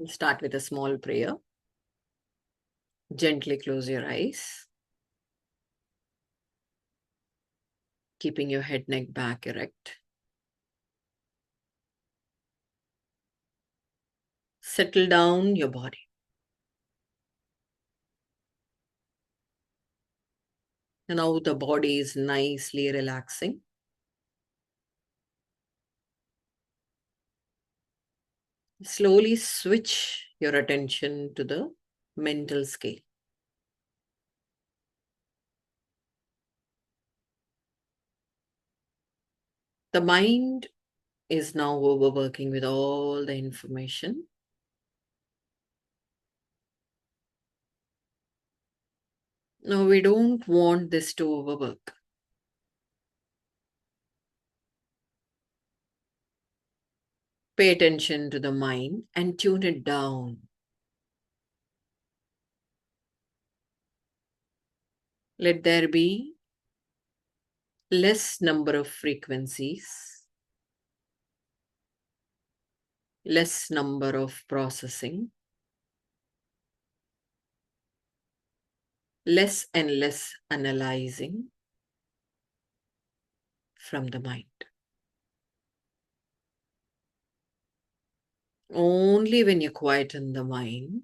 We'll start with a small prayer. Gently close your eyes, keeping your head, neck, back erect. Settle down your body. And now the body is nicely relaxing. Slowly switch your attention to the mental scale. The mind is now overworking with all the information. No, we don't want this to overwork. Pay attention to the mind and tune it down. Let there be less number of frequencies, less number of processing, less and less analyzing from the mind. Only when you quieten the mind,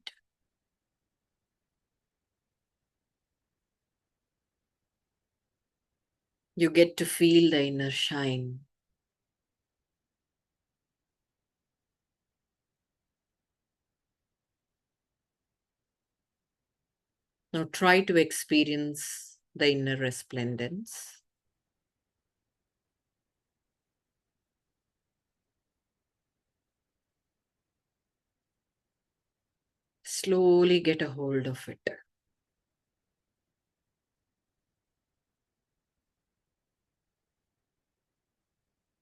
you get to feel the inner shine. Now try to experience the inner resplendence. Slowly get a hold of it.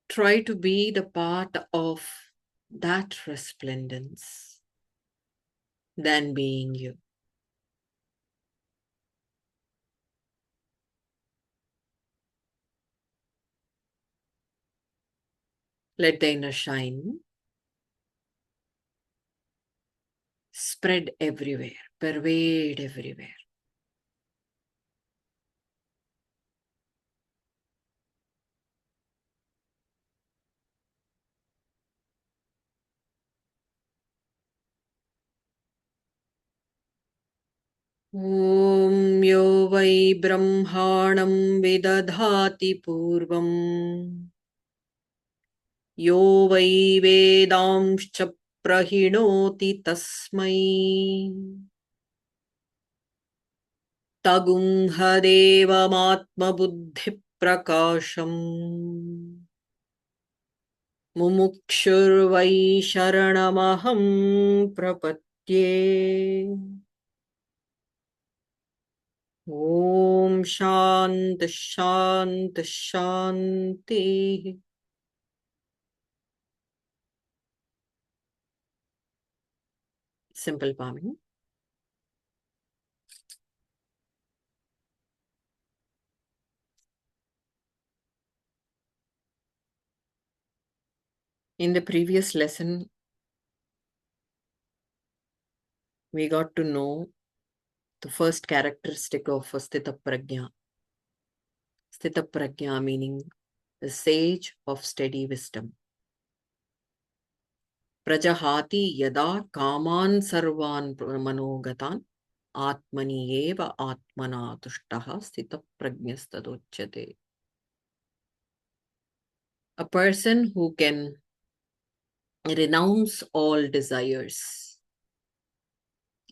Try to be the part of that resplendence than being you. Let the inner shine spread everywhere, pervade everywhere. ॐ यो वै ब्रह्माणं विदधाति पूर्वम् यो वै वेदांश्च प्रहिणोति तस्मै तगुंहदेवमात्मबुद्धिप्रकाशम् मुमुक्षुर्वै शरणमहं प्रपद्ये ॐ शान्ति शान्ति शान्तिः. Simple palming. In the previous lesson, we got to know the first characteristic of a Sthita Prajna. Sthita Prajna meaning the sage of steady wisdom. Prajahati yada kaman sarvan manogatan atmani eva atmana tushtaha sthita prajnastadochyate. A person who can renounce all desires,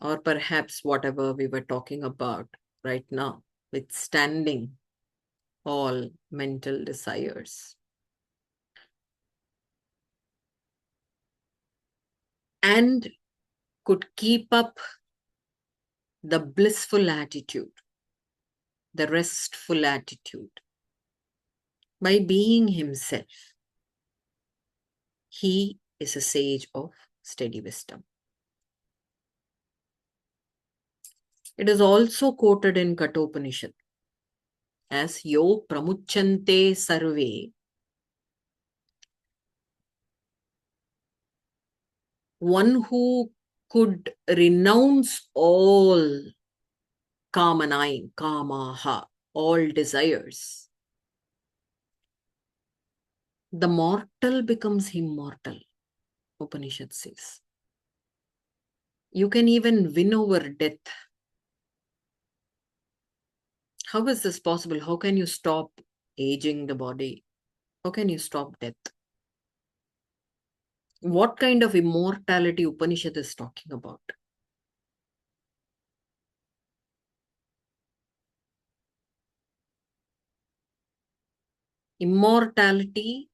or perhaps whatever we were talking about right now, withstanding all mental desires, and could keep up the blissful attitude, the restful attitude, by being himself. He is a sage of steady wisdom. It is also quoted in Kathopanishad as Yo Pramuchante Sarve. One who could renounce all kamaha, all desires, the mortal becomes immortal, Upanishad says. You can even win over death. How is this possible? How can you stop aging the body? How can you stop death? What kind of immortality Upanishad is talking about? Immortality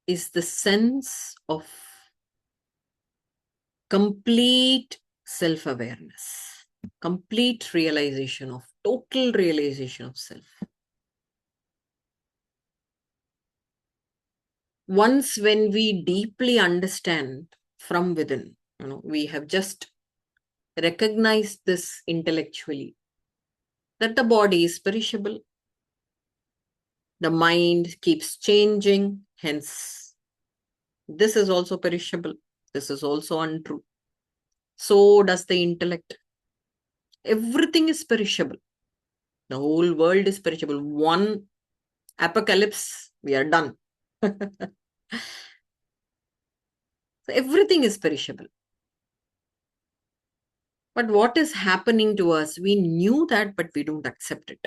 is the sense of complete self-awareness, complete realization of, total realization of self. Once when we deeply understand from within, we have just recognized this intellectually, that the body is perishable, the mind keeps changing, hence this is also perishable, this is also untrue. So does the intellect. Everything is perishable. The whole world is perishable. One apocalypse, we are done. So everything is perishable. But what is happening to us? We knew that, but we don't accept it.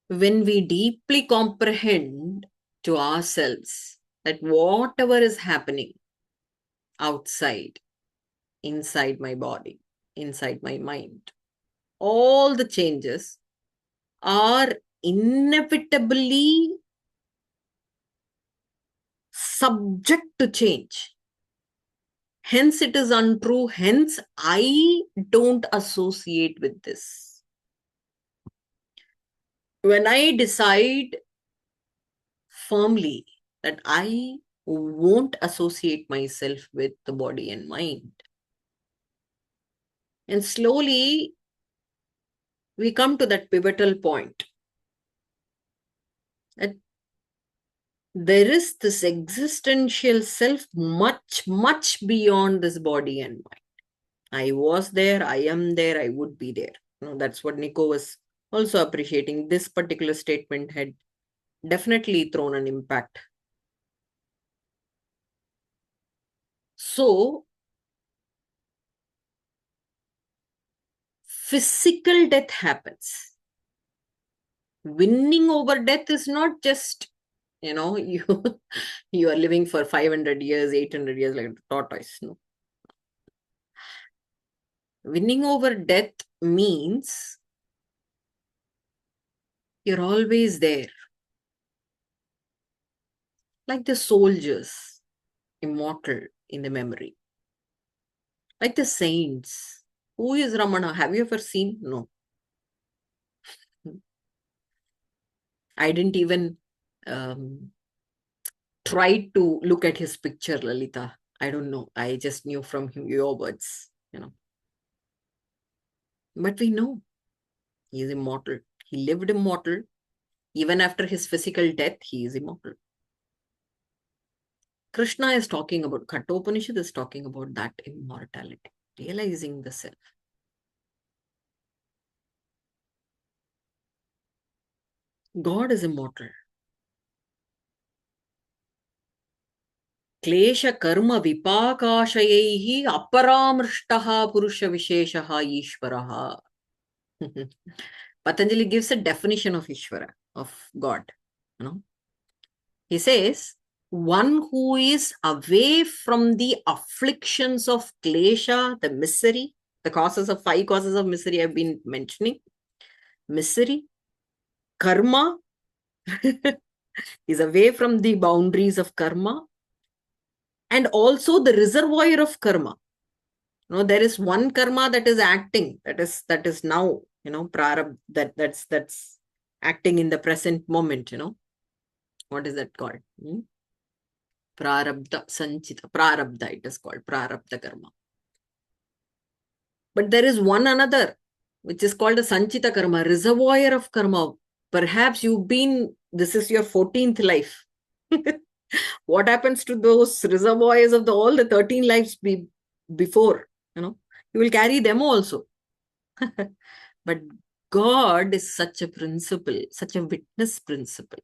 When we deeply comprehend to ourselves that whatever is happening outside, inside my body, inside my mind, all the changes are inevitably subject to change. Hence it is untrue. Hence I don't associate with this. When I decide firmly that I won't associate myself with the body and mind, and slowly we come to that pivotal point that there is this existential self much, much beyond this body and mind. I was there, I am there, I would be there. That's what Nico was also appreciating. This particular statement had definitely thrown an impact. So, physical death happens. Winning over death is not just, you you are living for 500 years, 800 years like a tortoise. No. Winning over death means you're always there. Like the soldiers, immortal in the memory. Like the saints. Who is Ramana? Have you ever seen? No. I didn't even try to look at his picture, Lalita. I don't know. I just knew from your words, But we know he is immortal. He lived immortal. Even after his physical death, he is immortal. Krishna is talking about, Kathopanishad is talking about that immortality, realizing the self. God is immortal. Klesha karma vipakashayaihi aparamrishtaha purusha visheshaha ishvaraha. Patanjali gives a definition of Ishvara, of God. He says, one who is away from the afflictions of klesha, the misery, the causes of 5 causes of misery I've been mentioning, misery, karma, is away from the boundaries of karma, and also the reservoir of karma. There is one karma that is acting, that is now, prarabdha, that's acting in the present moment, What is that called? Prarabdha, sanchita, prarabdha it is called, prarabdha karma. But there is one another, which is called a sanchita karma, reservoir of karma. Perhaps this is your 14th life. What happens to those reservoirs of all the 13 lives before? You will carry them also. But God is such a principle, such a witness principle.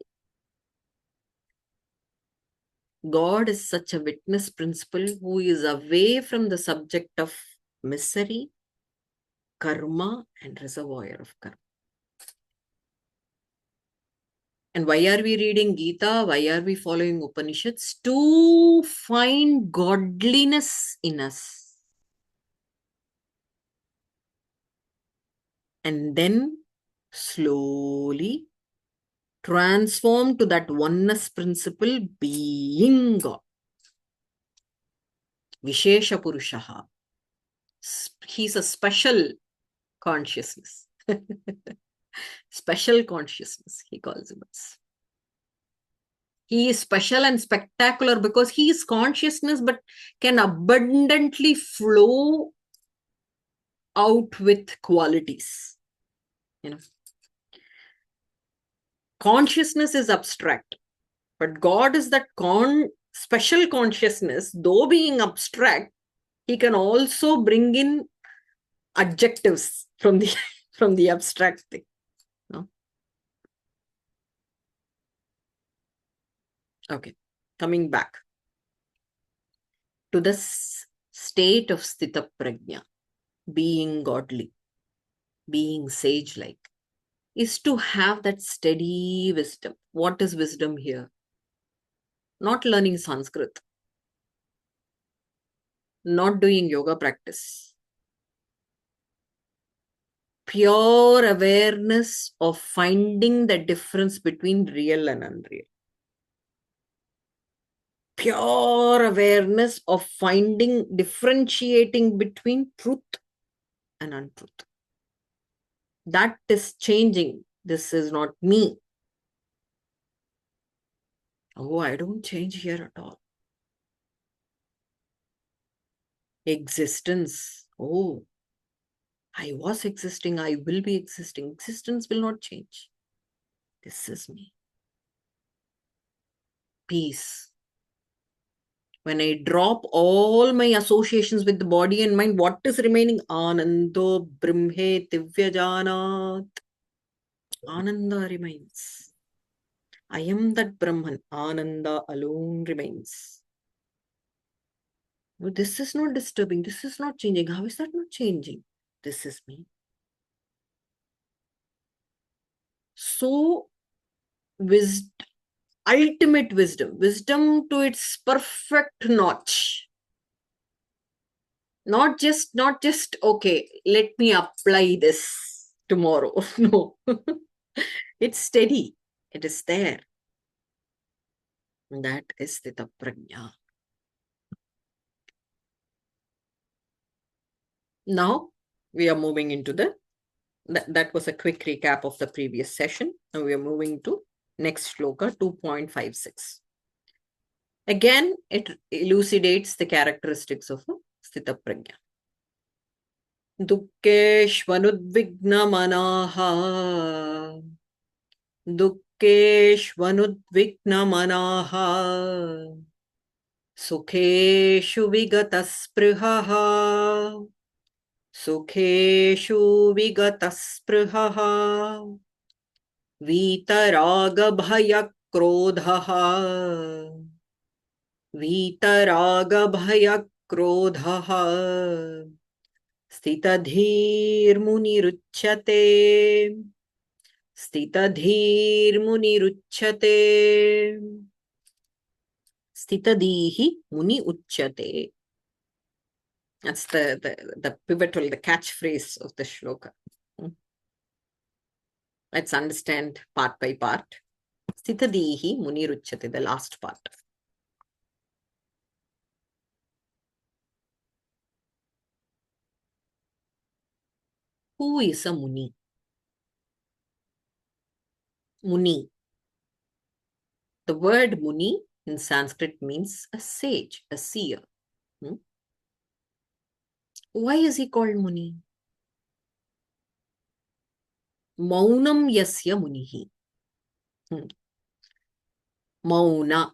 God is such a witness principle who is away from the subject of misery, karma, and reservoir of karma. And why are we reading Gita? Why are we following Upanishads? To find godliness in us. And then slowly transform to that oneness principle, being God. Vishesha Purushaha. He's a special consciousness. Special consciousness, he calls him as. He is special and spectacular because he is consciousness but can abundantly flow out with qualities. Consciousness is abstract, but God is that special consciousness. Though being abstract, he can also bring in adjectives from the abstract thing. Okay, coming back to the state of Sthita Prajna, being godly, being sage-like, is to have that steady wisdom. What is wisdom here? Not learning Sanskrit, not doing yoga practice. Pure awareness of finding the difference between real and unreal. Pure awareness of differentiating between truth and untruth. That is changing. This is not me. Oh, I don't change here at all. Existence. Oh, I was existing. I will be existing. Existence will not change. This is me. Peace. When I drop all my associations with the body and mind, what is remaining? Anando Brahme Divyajanat. Ananda remains. I am that Brahman. Ananda alone remains. No, this is not disturbing. This is not changing. How is that not changing? This is me. So, ultimate wisdom to its perfect notch. Not just, okay, let me apply this tomorrow. No. It's steady. It is there. That is Sthita Prajna. Now, we are moving into that was a quick recap of the previous session. Now we are moving to next shloka, 2.56. Again, it elucidates the characteristics of Sthita Prajna. Dukkeshvanudvignamanaha. Dukkeshvanudvignamanaha. Sukheshu vigatasprihaha. Sukheshu vigatasprihaha. Vitaragabhayakrodhaha. Vitaragabhayakrodhaha. Sthitadhirmuniruchyate. Sthitadhirmuniruchyate. Sthitadihi muni uchyate. That's the pivotal, the catchphrase of the shloka. Let's understand part by part. Sthitadihi muni ruchyate, the last part. Who is a muni? Muni. The word muni in Sanskrit means a sage, a seer. Why is he called muni? Maunam yasya munihi. Mauna.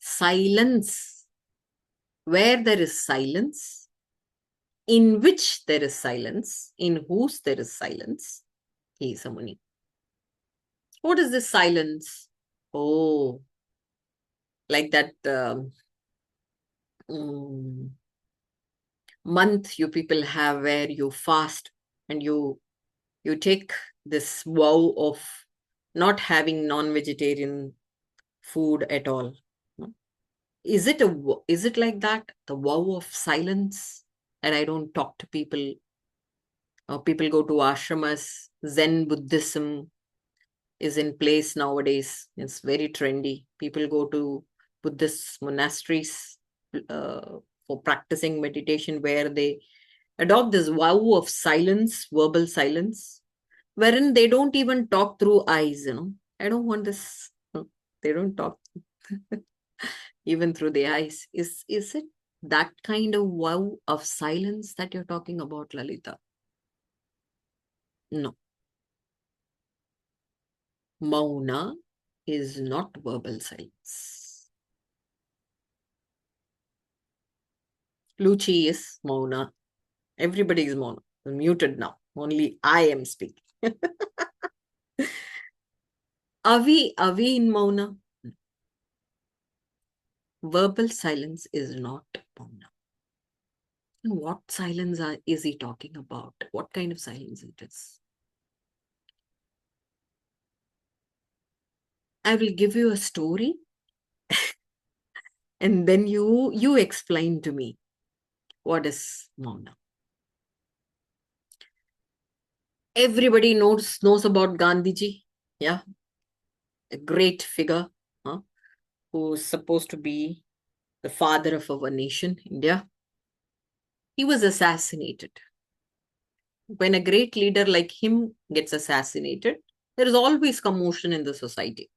Silence. Where there is silence, in which there is silence, in whose there is silence, he is a Muni. What is this silence? Oh, like that mm, month you people have where you fast and you take this vow of not having non-vegetarian food at all. Is it like that? The vow of silence, and I don't talk to people. Or people go to ashramas. Zen Buddhism is in place nowadays. It's very trendy. People go to Buddhist monasteries for practicing meditation, where they adopt this vow of silence, verbal silence, wherein they don't even talk through eyes. I don't want this. They don't talk even through the eyes. Is it that kind of vow of silence that you're talking about, Lalita? No. Mauna is not verbal silence. Luchi is Mauna. Everybody is Mauna. I'm muted now. Only I am speaking. Are we in Mauna? Verbal silence is not Mauna. What silence is he talking about? What kind of silence it is? I will give you a story and then you explain to me what is Mauna. Everybody knows about Gandhiji. Yeah, a great figure, who's supposed to be the father of our nation, India. He was assassinated. When a great leader like him gets assassinated, there is always commotion in the society.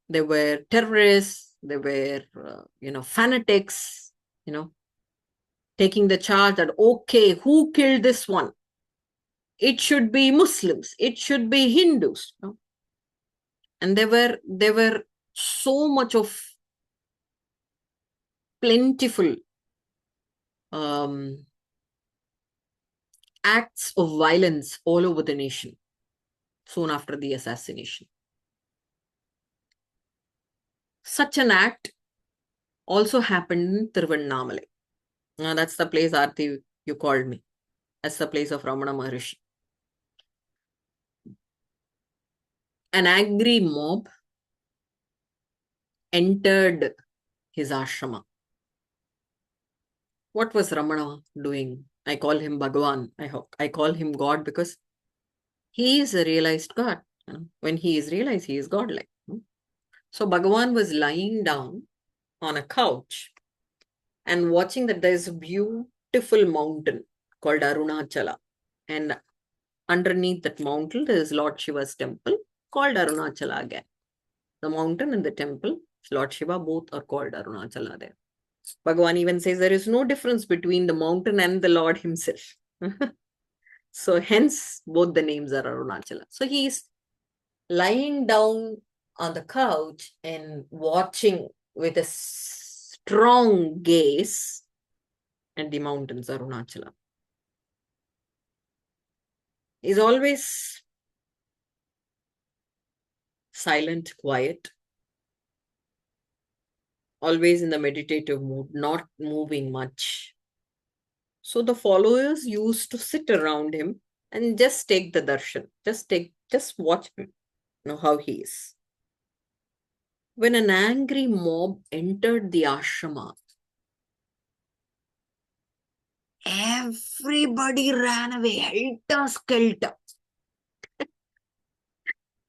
There were terrorists, there were, fanatics, taking the charge that, okay, who killed this one? It should be Muslims. It should be Hindus. And there were so much of plentiful acts of violence all over the nation soon after the assassination. Such an act also happened in Tiruvannamalai. Now, that's the place, Aarti, you called me. That's the place of Ramana Maharishi. An angry mob entered his ashrama. What was Ramana doing? I call him Bhagavan. I call him God because he is a realized God. When he is realized, he is godlike. So Bhagavan was lying down on a couch and watching that there is a beautiful mountain called Arunachala. And underneath that mountain, there is Lord Shiva's temple called Arunachala again. The mountain and the temple, Lord Shiva, both are called Arunachala there. Bhagavan even says there is no difference between the mountain and the Lord himself. So hence, both the names are Arunachala. So he is lying down on the couch and watching with a strong gaze at the mountains, Arunachala. He's always silent, quiet, always in the meditative mood, not moving much. So the followers used to sit around him and just take the darshan, just watch him, how he is. When an angry mob entered the ashrama, everybody ran away, helter-skelter.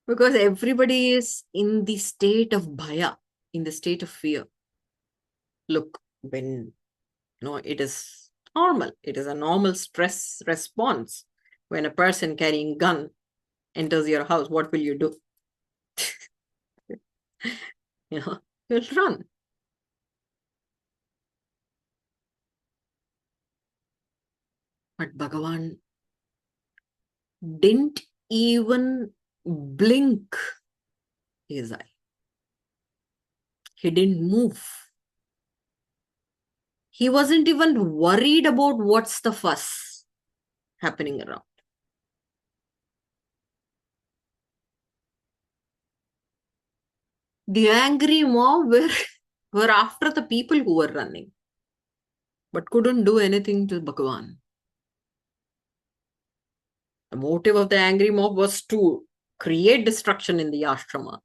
Because everybody is in the state of bhaya, in the state of fear. Look, when it is normal, it is a normal stress response. When a person carrying gun enters your house, what will you do? You'll run. But Bhagavan didn't even blink his eye. He didn't move. He wasn't even worried about what's the fuss happening around. The angry mob were after the people who were running, but couldn't do anything to Bhagavan. The motive of the angry mob was to create destruction in the ashrama.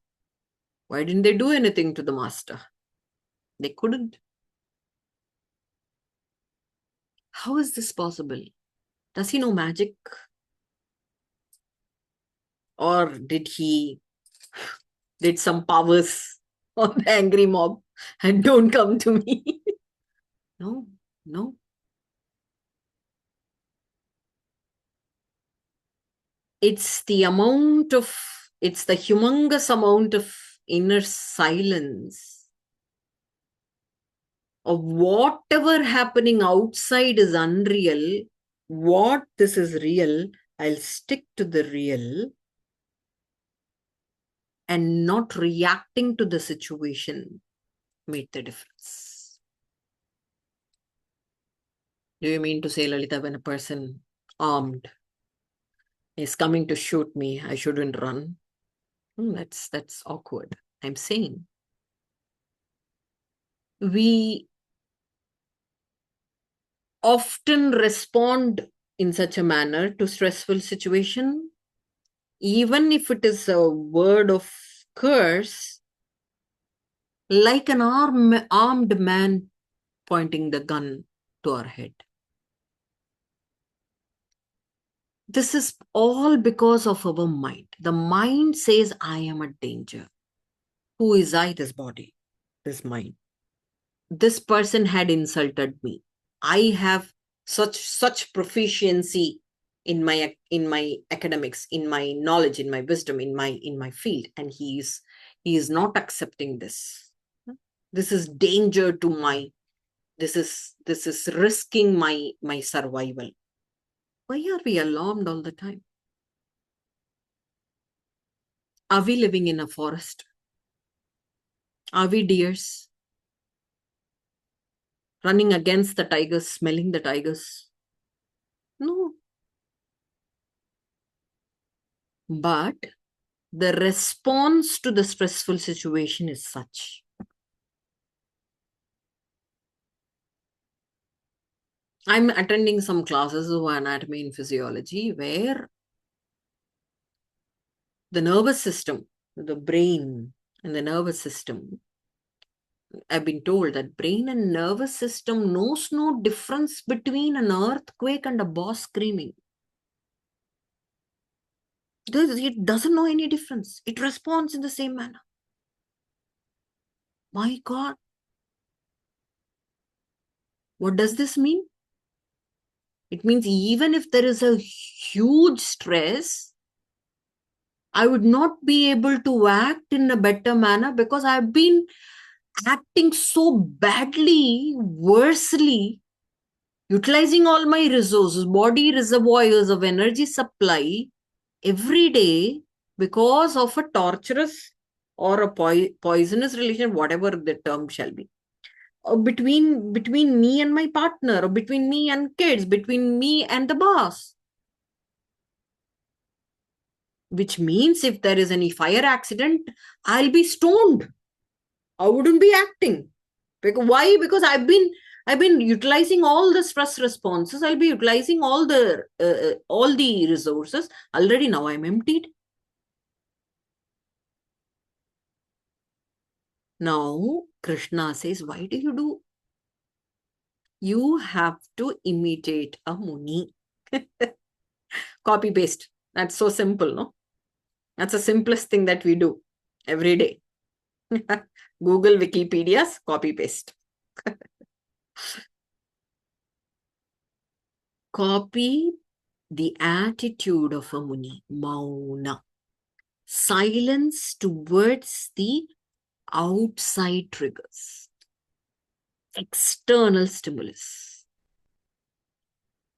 Why didn't they do anything to the master? They couldn't. How is this possible? Does he know magic? Or did some powers on the angry mob and don't come to me? No, no. It's the humongous amount of inner silence of whatever happening outside is unreal. What this is real, I'll stick to the real and not reacting to the situation made the difference. Do you mean to say, Lalitha, when a person armed is coming to shoot me, I shouldn't run? That's awkward. I'm saying we often respond in such a manner to stressful situation, even if it is a word of curse, like an armed man pointing the gun to our head. This is all because of our mind. The mind says, I am a danger. Who is I? This body, this mind. This person had insulted me. I have such proficiency in my academics, in my knowledge, in my wisdom, in my field, and he is not accepting this. This is danger to my. This is risking my survival. Why are we alarmed all the time? Are we living in a forest? Are we deers? Running against the tigers, smelling the tigers? No. But the response to the stressful situation is such. I'm attending some classes of anatomy and physiology where the nervous system, the brain and the nervous system, I've been told that brain and nervous system knows no difference between an earthquake and a boss screaming. It doesn't know any difference. It responds in the same manner. My God. What does this mean? It means even if there is a huge stress, I would not be able to act in a better manner because I've been acting so badly, worsely, utilizing all my resources, body reservoirs of energy supply every day because of a torturous or a poisonous relation, whatever the term shall be, or between me and my partner, or between me and kids, between me and the boss. Which means if there is any fire accident, I'll be stoned. I wouldn't be acting. Why? Because I've been utilizing all the stress responses. I'll be utilizing all the resources. Already now I'm emptied. Now Krishna says, why do you do? You have to imitate a Muni. Copy paste. That's so simple, no? That's the simplest thing that we do every day. Google Wikipedia's copy paste. Copy the attitude of a Muni, Mauna. Silence towards the outside triggers, external stimulus.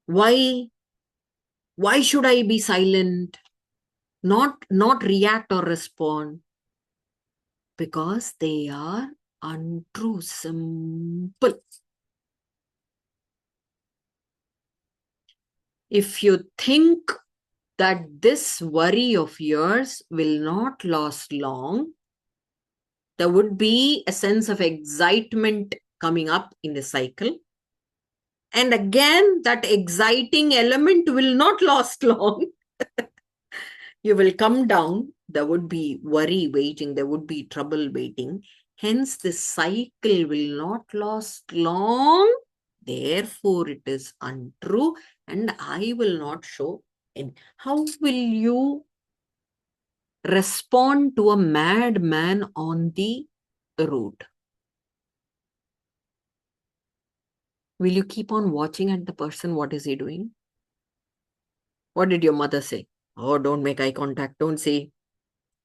Why should I be silent? Not react or respond? Because they are untrue, simple. If you think that this worry of yours will not last long, there would be a sense of excitement coming up in the cycle. And again, that exciting element will not last long. You will come down. There would be worry waiting. There would be trouble waiting. Hence, this cycle will not last long. Therefore, it is untrue and I will not show any. How will you respond to a madman on the road? Will you keep on watching at the person? What is he doing? What did your mother say? Oh, don't make eye contact. Don't see.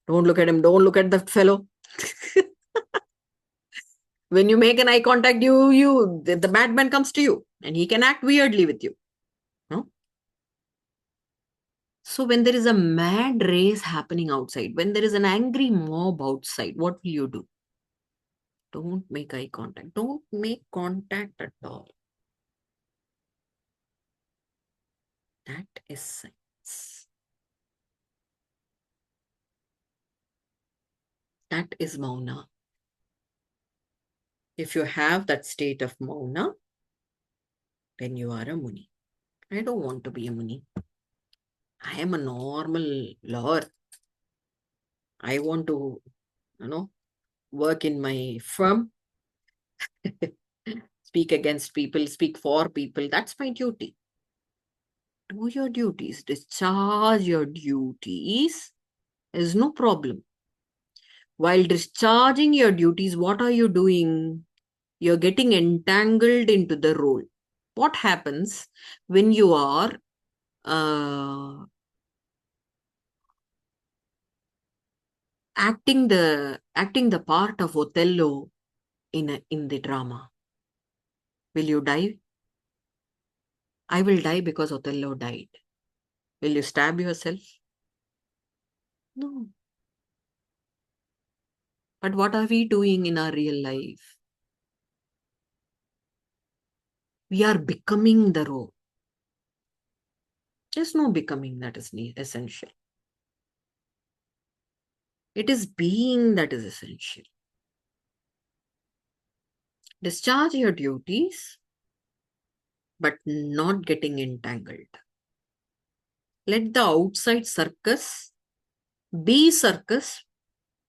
Don't look at him. Don't look at that fellow. When you make an eye contact, the madman comes to you and he can act weirdly with you. No? So when there is a mad race happening outside, when there is an angry mob outside, what will you do? Don't make eye contact. Don't make contact at all. That is science. That is Mauna. If you have that state of Mauna, then you are a Muni. I don't want to be a Muni. I am a normal lover. I want to, work in my firm, speak against people, speak for people. That's my duty. Do your duties, discharge your duties. There's no problem. While discharging your duties, what are you doing? You're getting entangled into the role. What happens when you are acting the part of Othello in the drama? Will you die? I will die because Othello died. Will you stab yourself? No. But what are we doing in our real life? We are becoming the role. There's no becoming that is essential. It is being that is essential. Discharge your duties, but not getting entangled. Let the outside circus be circus.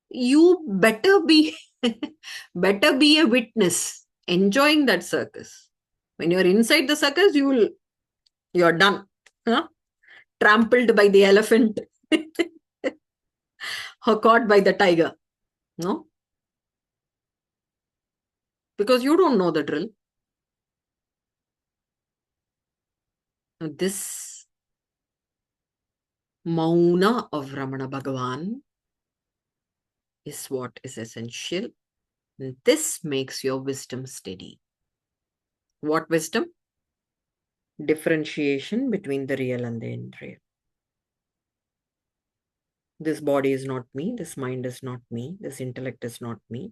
You better be better be a witness, enjoying that circus. When you're inside the circus, you're done. Huh? Trampled by the elephant or caught by the tiger. No? Because you don't know the drill. This Mauna of Ramana Bhagavan is what is essential. And this makes your wisdom steady. What wisdom? Differentiation between the real and the unreal. This body is not me. This mind is not me. This intellect is not me.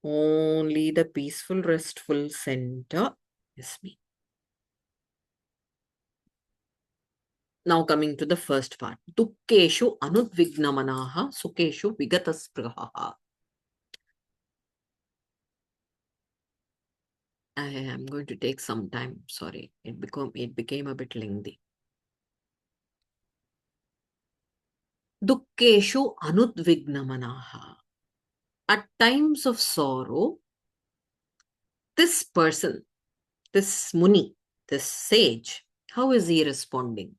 Only the peaceful, restful center is me. Now coming to the first part. Dukkeshu anudvignamanaha sukeshu vigataspraha. I am going to take some time. Sorry, it became a bit lengthy. Dukkeshu anudvignamanaha. At times of sorrow, this person, this Muni, this sage, how is he responding?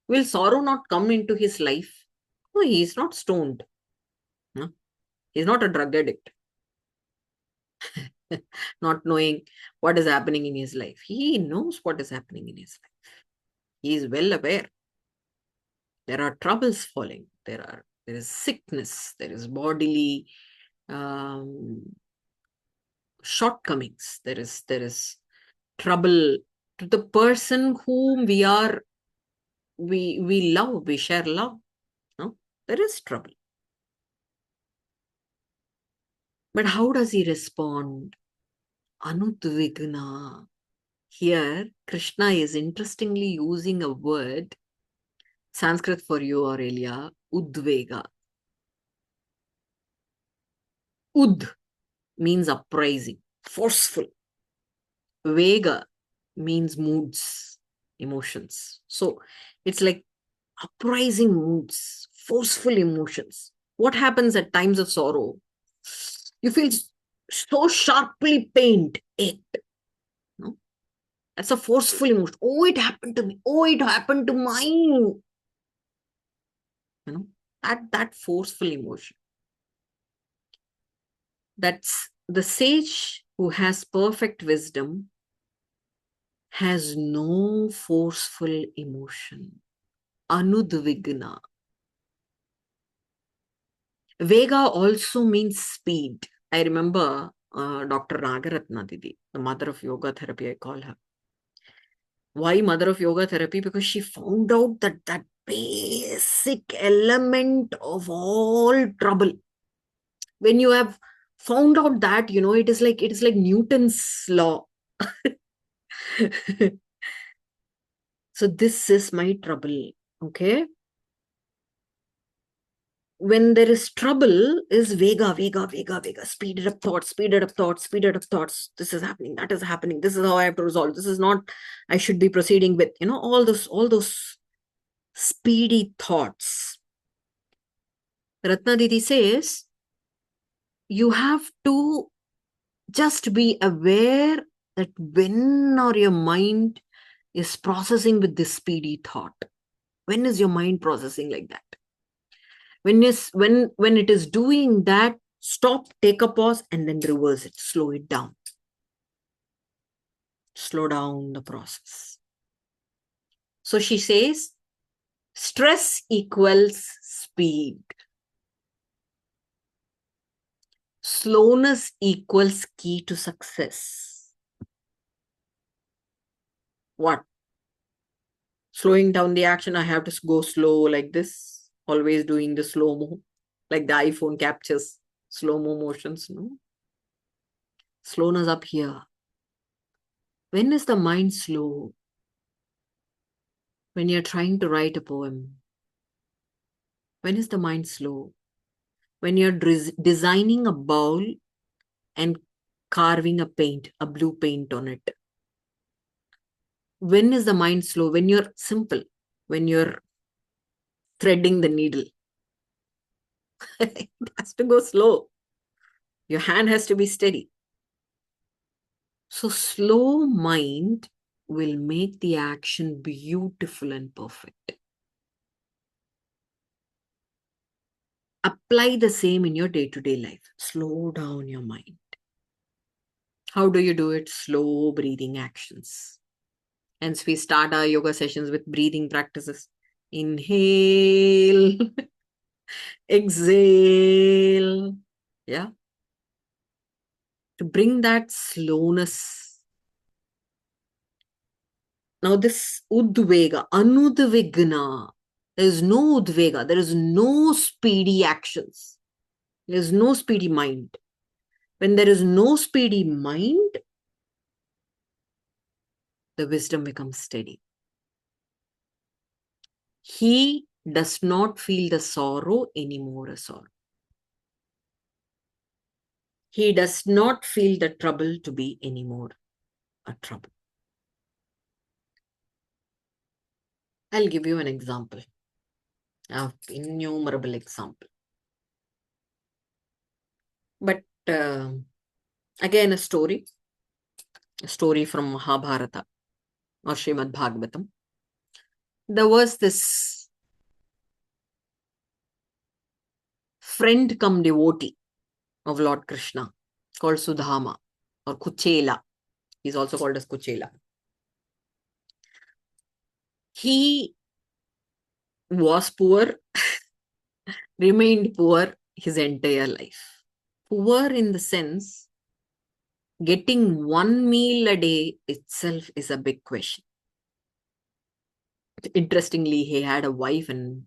Will sorrow not come into his life? No, he is not stoned. No? He is not a drug addict. Not knowing what is happening in his life. He knows what is happening in his life. He is well aware. There are troubles falling. There is sickness. There is bodily shortcomings. There is trouble to the person whom we love, we share love. No? There is trouble. But how does he respond? Anudvigna. Here, Krishna is interestingly using a word, Sanskrit for you, Aurelia, udvega. Ud means uprising, forceful. Vega means moods, emotions. So it's like uprising moods, forceful emotions. What happens at times of sorrow? You feel so sharply pained, ached. No? That's a forceful emotion. Oh, it happened to me. Oh, it happened to mine. That forceful emotion. That's the sage who has perfect wisdom has no forceful emotion. Anudvigna. Vega also means speed. I remember Dr. Nagaratna Didi, the mother of yoga therapy, I call her. Why mother of yoga therapy? Because she found out that basic element of all trouble. When you have found out that, it is like Newton's law. So this is my trouble. Okay. When there is trouble, is vega, vega, vega, vega, speeded up thoughts, speeded up thoughts, speeded up thoughts. This is happening, that is happening. This is how I have to resolve. This is not, I should be proceeding with, all those speedy thoughts. Ratna Didi says, you have to just be aware that when or your mind is processing with this speedy thought. When is your mind processing like that? When it is doing that, stop, take a pause, and then reverse it. Slow it down. Slow down the process. So she says, stress equals speed. Slowness equals key to success. What? Slowing down the action, I have to go slow like this, always doing the slow-mo, like the iPhone captures slow-mo motions, no? Slowness up here. When is the mind slow? When you're trying to write a poem. When is the mind slow? When you're designing a bowl and carving a blue paint on it. When is the mind slow? When you're simple, when you're threading the needle. It has to go slow. Your hand has to be steady. So slow mind will make the action beautiful and perfect. Apply the same in your day-to-day life. Slow down your mind. How do you do it? Slow breathing actions. Hence, we start our yoga sessions with breathing practices. Inhale, exhale. Yeah. To bring that slowness. Now, this udvega, anudvigna, there is no udvega, there is no speedy actions. There is no speedy mind. When there is no speedy mind, the wisdom becomes steady. He does not feel the sorrow anymore as sorrow. He does not feel the trouble to be anymore a trouble. I'll give you an example, an innumerable example. But again, a story from Mahabharata or Shrimad Bhagavatam. There was this friend come devotee of Lord Krishna called Sudhama or Kuchela. He's also called as Kuchela. He was poor, remained poor his entire life. Poor in the sense, getting one meal a day itself is a big question. Interestingly, he had a wife and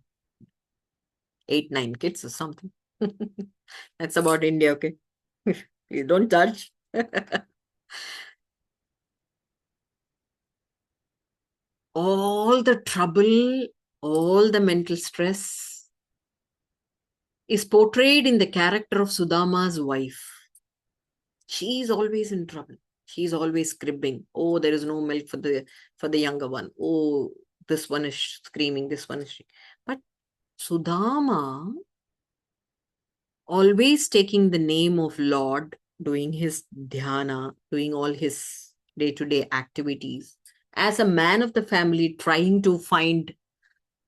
8, 9 kids or something. That's about India, okay? Please don't judge. All the trouble, all the mental stress is portrayed in the character of Sudama's wife. She is always in trouble. She's always cribbing. Oh, there is no milk for the younger one. Oh, this one is screaming, this one is screaming. But Sudama, always taking the name of Lord, doing his dhyana, doing all his day-to-day activities, as a man of the family, trying to find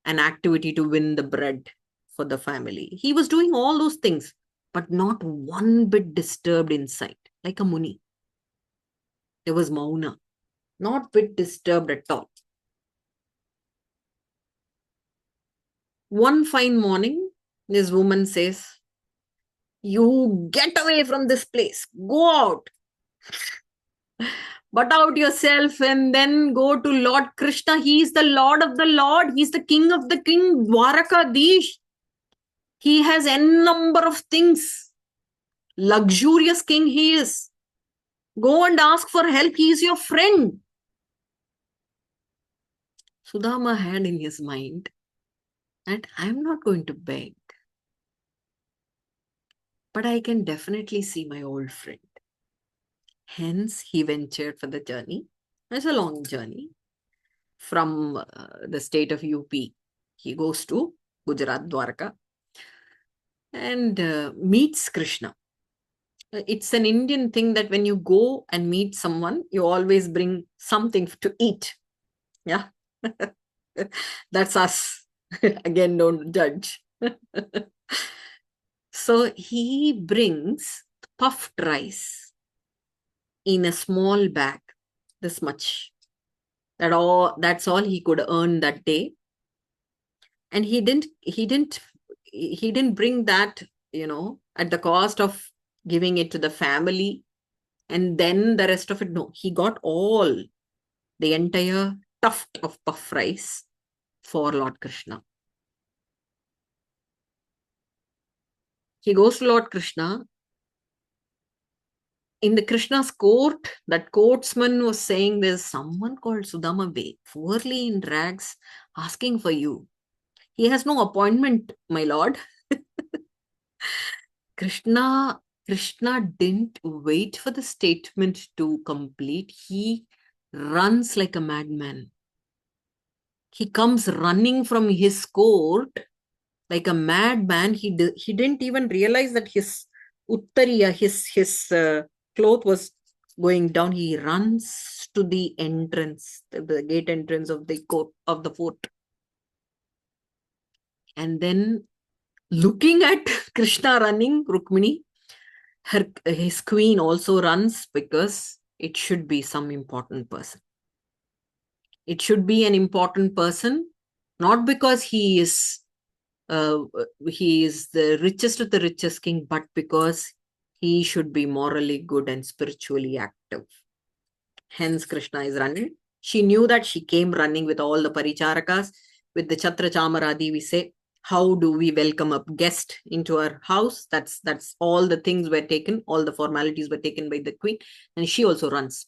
an activity to win the bread for the family. He was doing all those things, but not one bit disturbed inside, like a muni. There was mauna, not bit disturbed at all. One fine morning, this woman says, "You get away from this place. Go out. Butt out yourself and then go to Lord Krishna. He is the Lord of the Lord. He is the King of the King, Dwarakadish. He has n number of things. Luxurious king he is. Go and ask for help. He is your friend." Sudama had in his mind that I'm not going to beg, but I can definitely see my old friend. Hence, he ventured for the journey. It's a long journey from the state of UP. He goes to Gujarat, Dwarka, and meets Krishna. It's an Indian thing that when you go and meet someone, you always bring something to eat. Yeah. That's us. Again, don't judge. So he brings puffed rice in a small bag, this much. That's all he could earn that day. And he didn't bring that, at the cost of giving it to the family and then the rest of it. No, he got the entire tuft of puff rice for Lord Krishna. He goes to Lord Krishna. In the Krishna's court, that courtsman was saying there's someone called Sudama, poorly in rags, asking for you. He has no appointment, my lord. Krishna didn't wait for the statement to complete. He runs like a madman. He comes running from his court like a madman. He didn't even realize that his uttariya, his cloth was going down. He runs to the entrance, the gate entrance of the court of the fort. And then looking at Krishna running, Rukmini, his queen also runs, because it should be some important person. It should be an important person, not because he is the richest of the richest king, but because he should be morally good and spiritually active. Hence, Krishna is running. She knew that. She came running with all the paricharakas, with the Chatra Chamaradi. We say, how do we welcome a guest into our house? That's all the things were taken, all the formalities were taken by the queen, and she also runs.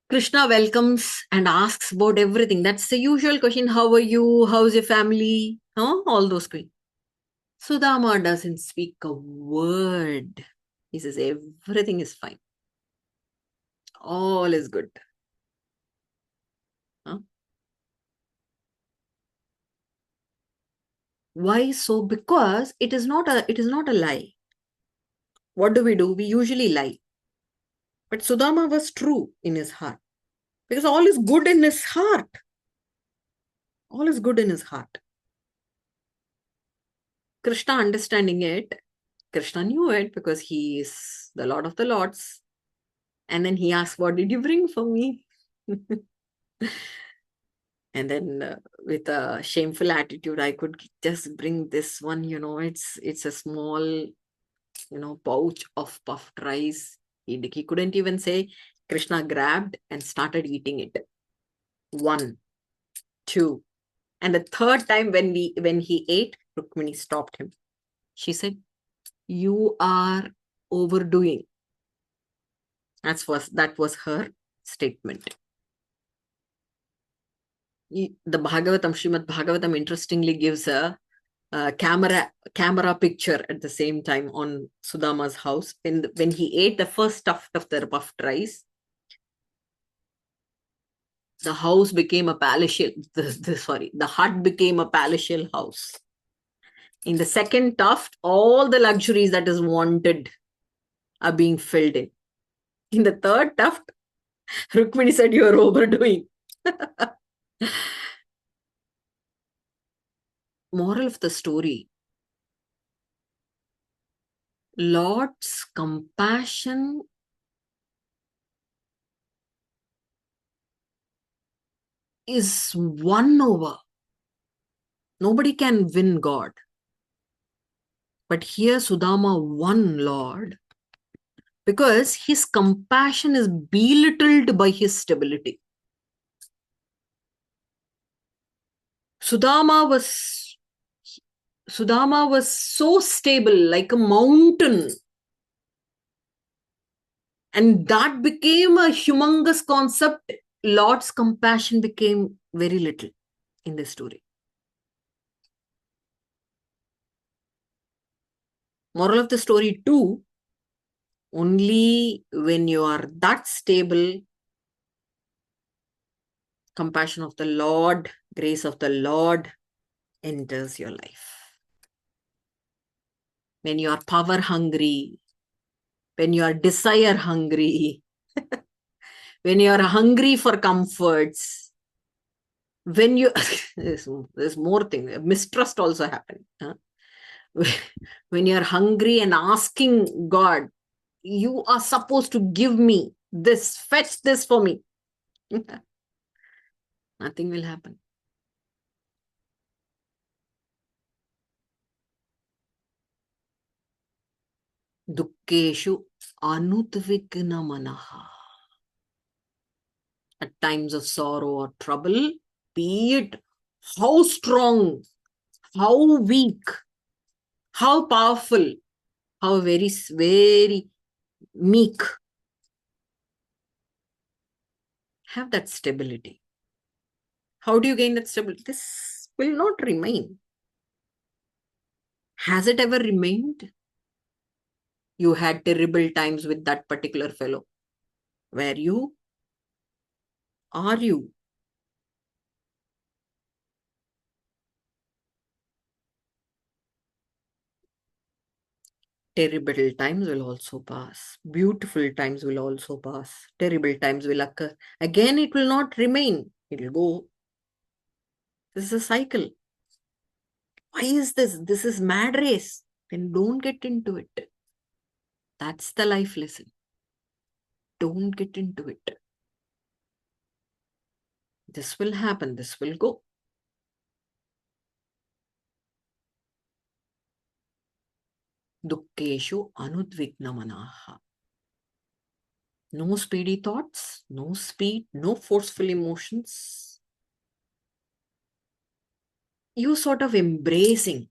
Krishna welcomes and asks about everything. That's the usual question. How are you? How's your family? Huh? All those things. Sudama doesn't speak a word. He says, everything is fine. All is good. Huh? Why so? Because it is not a lie. What do? We usually lie. But Sudama was true in his heart. Because all is good in his heart. All is good in his heart. Krishna understanding it, Krishna knew it because he is the Lord of the Lords. And then he asked, what did you bring for me? And then with a shameful attitude, I could just bring this one, it's a small, pouch of puffed rice. He couldn't even say. Krishna grabbed and started eating it. 1, 2. And the third time when he ate, Rukmini stopped him. She said, You are overdoing. That was her statement. The Bhagavatam, Shrimad Bhagavatam, interestingly gives a camera picture at the same time on Sudama's house. When he ate the first tuft of the puffed rice, the house became a palatial, the hut became a palatial house. In the second tuft, all the luxuries that is wanted are being filled in. In the third tuft, Rukmini said, you are overdoing. Moral of the story: Lord's compassion is won over. Nobody can win God. But here Sudama won Lord because his compassion is belittled by his stability. Sudama was so stable, like a mountain. And that became a humongous concept. Lord's compassion became very little in this story. Moral of the story too, only when you are that stable, compassion of the Lord, grace of the Lord enters your life. When you are power hungry, when you are desire hungry, when you are hungry for comforts, when you, there's more things, mistrust also happened. Huh? When you are hungry and asking God, you are supposed to give me this, fetch this for me. Nothing will happen. Dukkeshu anudvikna manaha. At times of sorrow or trouble, be it how strong, how weak, how powerful, how very, very meek, have that stability. How do you gain that stability? This will not remain. Has it ever remained? You had terrible times with that particular fellow. Were you? Are you? Terrible times will also pass. Beautiful times will also pass. Terrible times will occur. Again, it will not remain. It will go. This is a cycle. Why is this? This is mad race. Then don't get into it. That's the life lesson. Don't get into it. This will happen. This will go. Dukkeshu anudvikna manaha. No speedy thoughts, no speed, no forceful emotions. You sort of embracing.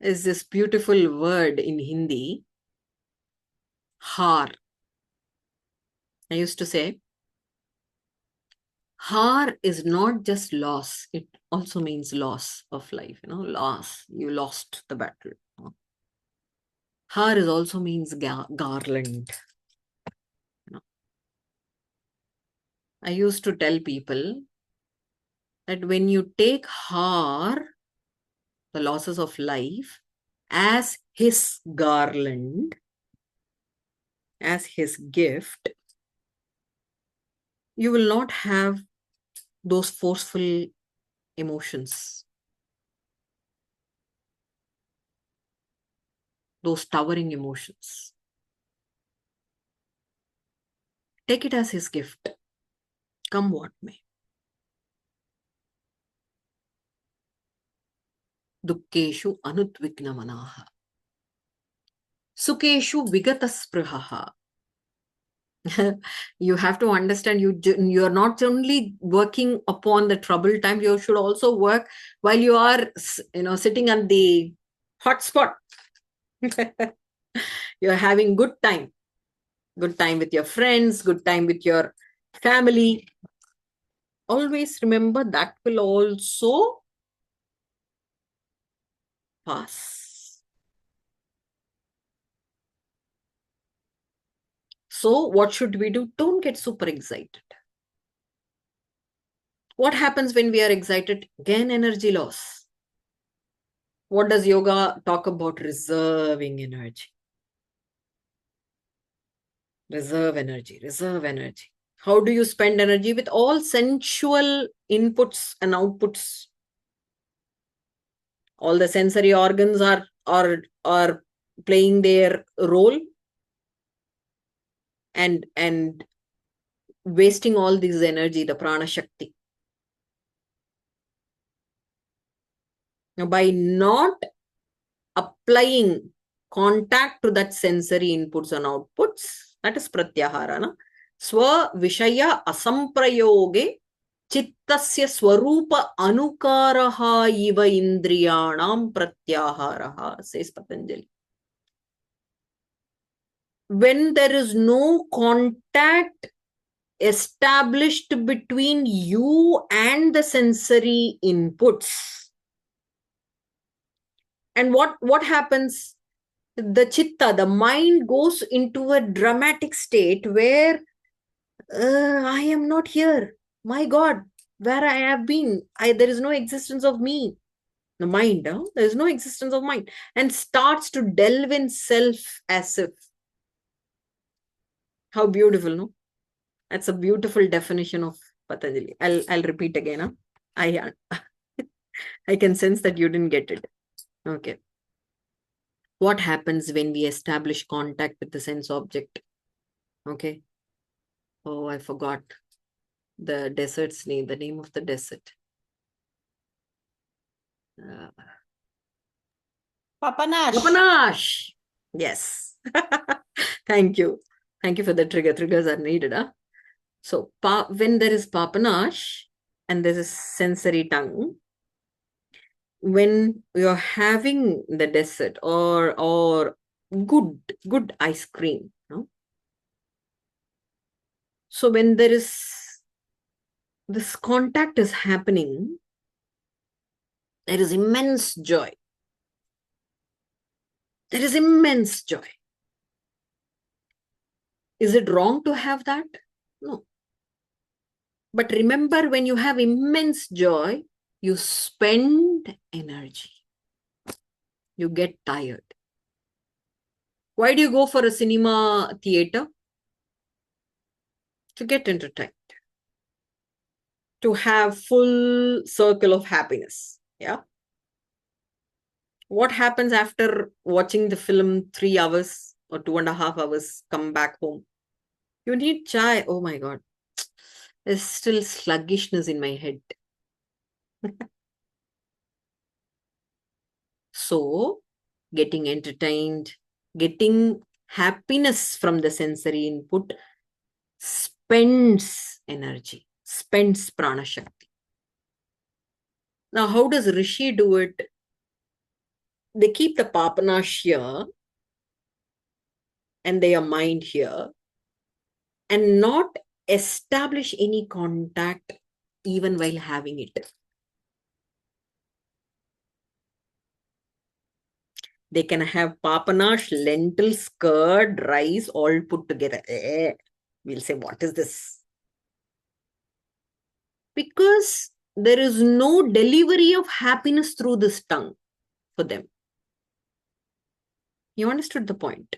Is this beautiful word in Hindi, har. I used to say, har is not just loss, it also means loss of life, loss. You lost the battle. Har is also means garland. I used to tell people that when you take har, the losses of life, as his garland, as his gift, you will not have those forceful emotions, those towering emotions. Take it as his gift, come what may. Dukkeshu anudvikna manaha. Sukeshu vigata sprihaha. You have to understand you're not only working upon the trouble time, you should also work while you are sitting on the hot spot. You're having good time with your friends, good time with your family. Always remember that will also pass. So what should we do? Don't get super excited. What happens when we are excited? Again, energy loss. What does yoga talk about? Reserving energy. Reserve energy, reserve energy. How do you spend energy? With all sensual inputs and outputs. All the sensory organs are playing their role and wasting all this energy, the prana shakti. Now, by not applying contact to that sensory inputs and outputs, that is pratyahara. Na? Swa vishaya asamprayoge chittasya swarupa anukaraha iva indriyanam pratyaharaha, says Patanjali. When there is no contact established between you and the sensory inputs, and what happens? The chitta, the mind goes into a dramatic state where I am not here. My God, where I have been, there is no existence of me. The mind, there is no existence of mind, and starts to delve in self as if. How beautiful, no? That's a beautiful definition of Patanjali. I'll repeat again. Huh? I can sense that you didn't get it. Okay. What happens when we establish contact with the sense object? Okay. Oh, I forgot the desert's name, the name of the desert. Papanash. Papanash. Yes. Thank you. Thank you for the trigger. Triggers are needed. Huh? So when there is papanash and there is sensory tongue, when you're having the dessert or good ice cream, no? So when there is this contact is happening, there is immense joy. There is immense joy. Is it wrong to have that? No. But remember, when you have immense joy, you spend energy. You get tired. Why do you go for a cinema theater? To get entertained. To have full circle of happiness. Yeah. What happens after watching the film 3 hours or 2.5 hours, come back home? You need chai. Oh my God. There's still sluggishness in my head. So, getting entertained, getting happiness from the sensory input spends energy, spends prana shakti. Now, how does Rishi do it? They keep the papanash here and their mind here and not establish any contact even while having it. They can have papanash, lentils, curd, rice, all put together. We'll say, what is this? Because there is no delivery of happiness through this tongue for them. You understood the point?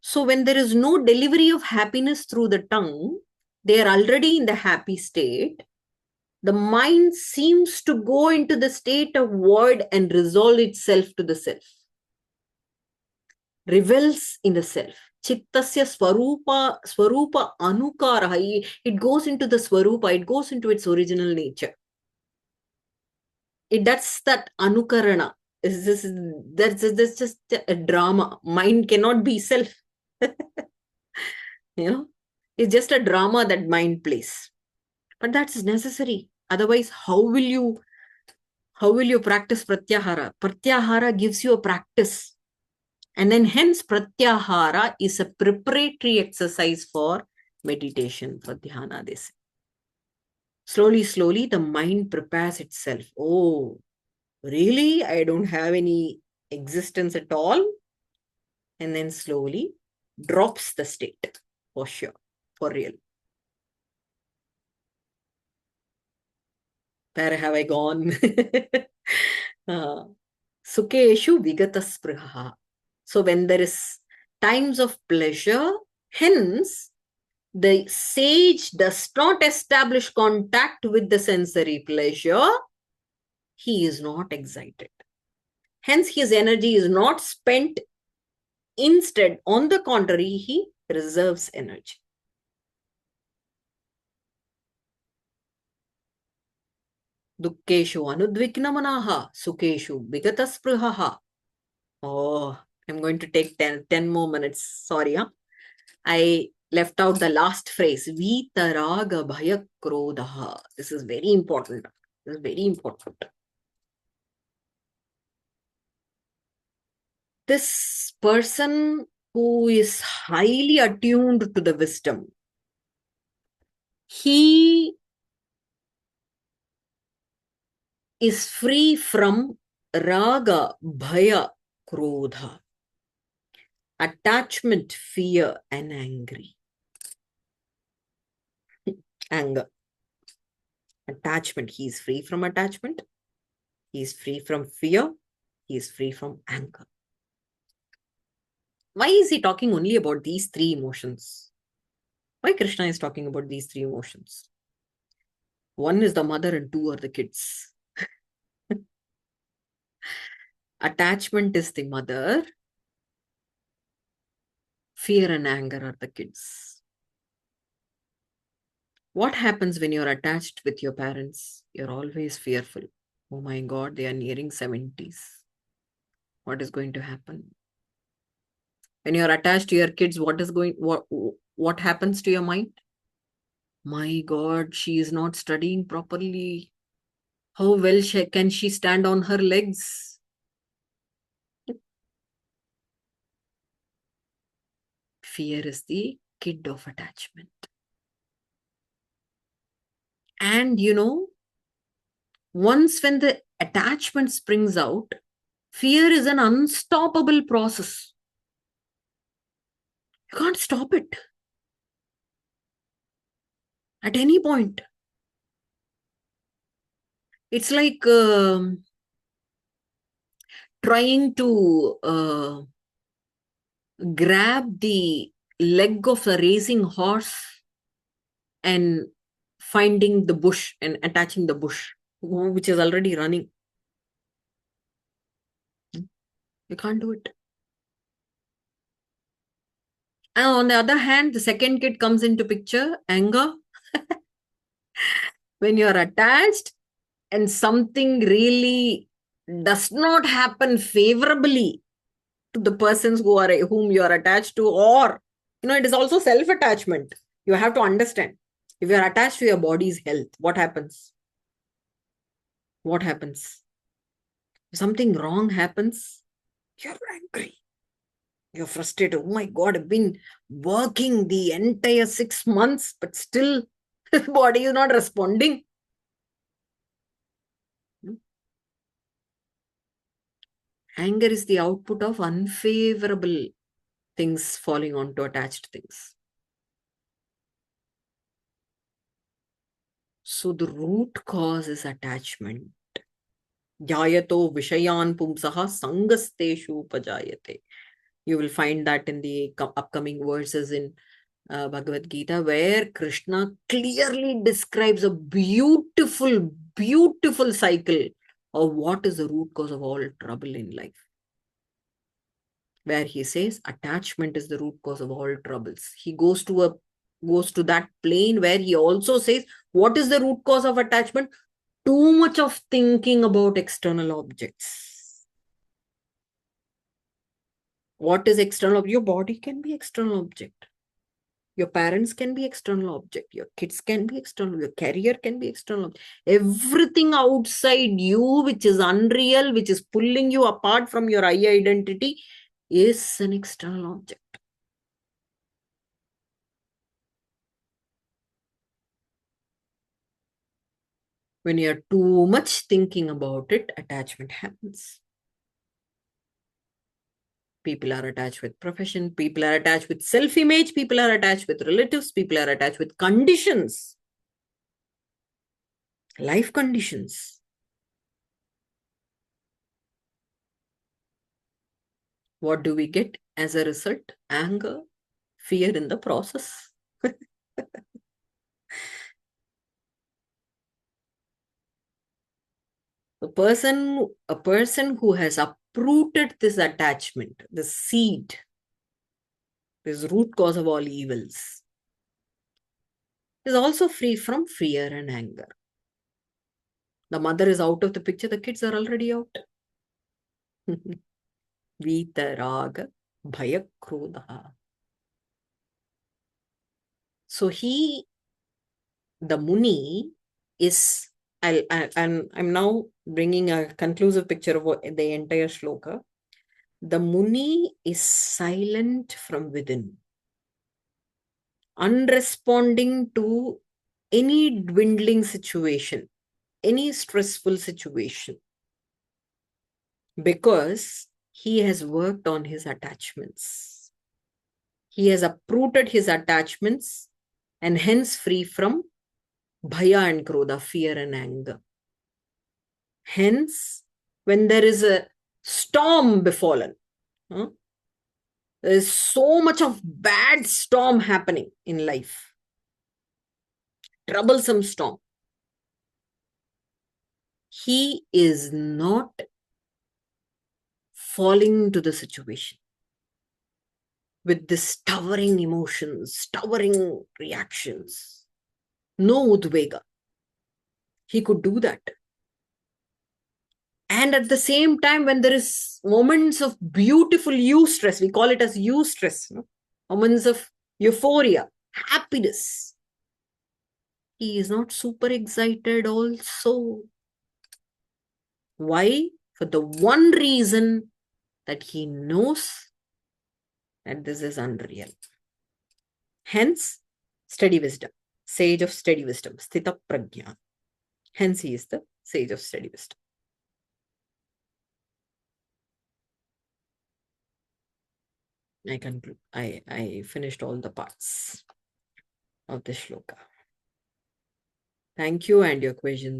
So when there is no delivery of happiness through the tongue, they are already in the happy state. The mind seems to go into the state of void and resolve itself to the self. Revels in the self. Chittasya swarupa anukaraha. It goes into the swarupa, it goes into its original nature. That's that anukarana. That's just a drama. Mind cannot be self. It's just a drama that mind plays. But that's necessary. Otherwise, how will you practice pratyahara? Pratyahara gives you a practice. And then hence pratyahara is a preparatory exercise for meditation, for dhyana, they say. Slowly, slowly, the mind prepares itself. Oh, really? I don't have any existence at all? And then slowly drops the state, for sure, for real. Where have I gone? Sukeshu vigataspriha. So when there is times of pleasure, hence the sage does not establish contact with the sensory pleasure. He is not excited. Hence his energy is not spent. Instead, on the contrary, he reserves energy. Dukkeshu anudviknamanaha, sukeshu vigataspruhaha. Oh, I'm going to take 10 more minutes. Sorry, huh? I left out the last phrase. Vitaraga bhaya krodha. This is very important. This is very important. This person who is highly attuned to the wisdom, he is free from raga, bhaya, krodha, attachment, fear, and anger. Attachment, he is free from attachment, he is free from fear, he is free from anger. Why is he talking only about these three emotions? Why Krishna is talking about these three emotions? One is the mother and two are the kids. Attachment is the mother. Fear and anger are the kids. What happens when you're attached with your parents? You're always fearful. Oh my God, they are nearing 70s. What is going to happen? When you're attached to your kids, what happens to your mind? My God, she is not studying properly. How well can she stand on her legs? Fear is the kid of attachment. And once when the attachment springs out, fear is an unstoppable process. You can't stop it at any point. It's like trying to grab the leg of a racing horse and finding the bush and attaching the bush, which is already running. You can't do it. And on the other hand, the second kid comes into picture, anger. When you're attached and something really does not happen favorably to the persons whom you are attached to, or it is also self-attachment. You have to understand. If you are attached to your body's health, what happens? What happens? If something wrong happens, you're angry. You're frustrated. Oh my God, I've been working the entire 6 months, but still the body is not responding. Anger is the output of unfavorable things falling onto attached things. So the root cause is attachment. Jayato vishayan pumsaha sangasteshu pajayate. You will find that in the upcoming verses in Bhagawad Gita, where Krishna clearly describes a beautiful, beautiful cycle of what is the root cause of all trouble in life. Where he says attachment is the root cause of all troubles. He goes to that plane where he also says, what is the root cause of attachment? Too much of thinking about external objects. What is external? Your body can be external object. Your parents can be external object. Your kids can be external. Your career can be external. Everything outside you, which is unreal, which is pulling you apart from your I identity, is an external object. When you're too much thinking about it, attachment happens. People are attached with profession. People are attached with self-image. People are attached with relatives. People are attached with conditions. Life conditions. What do we get as a result? Anger, fear in the process. A person who has uprooted this attachment, the seed, this root cause of all evils, is also free from fear and anger. The mother is out of the picture, the kids are already out. Vitaraga bhayakrodha. So the Muni is, I'm now bringing a conclusive picture of the entire shloka. The Muni is silent from within, unresponding to any dwindling situation, any stressful situation, because he has worked on his attachments. He has uprooted his attachments and hence free from bhaya and krodha, fear and anger. Hence, when there is a storm befallen, there is so much of bad storm happening in life, troublesome storm, he is not falling into the situation with this towering emotions, towering reactions. No udvega. He could do that. And at the same time, when there is moments of beautiful eustress, we call it as eustress, moments of euphoria, happiness, he is not super excited also. Why? For the one reason that he knows that this is unreal. Hence, steady wisdom, sage of steady wisdom, sthita prajna. Hence, he is the sage of steady wisdom. I conclude. I finished all the parts of the shloka. Thank you and your questions.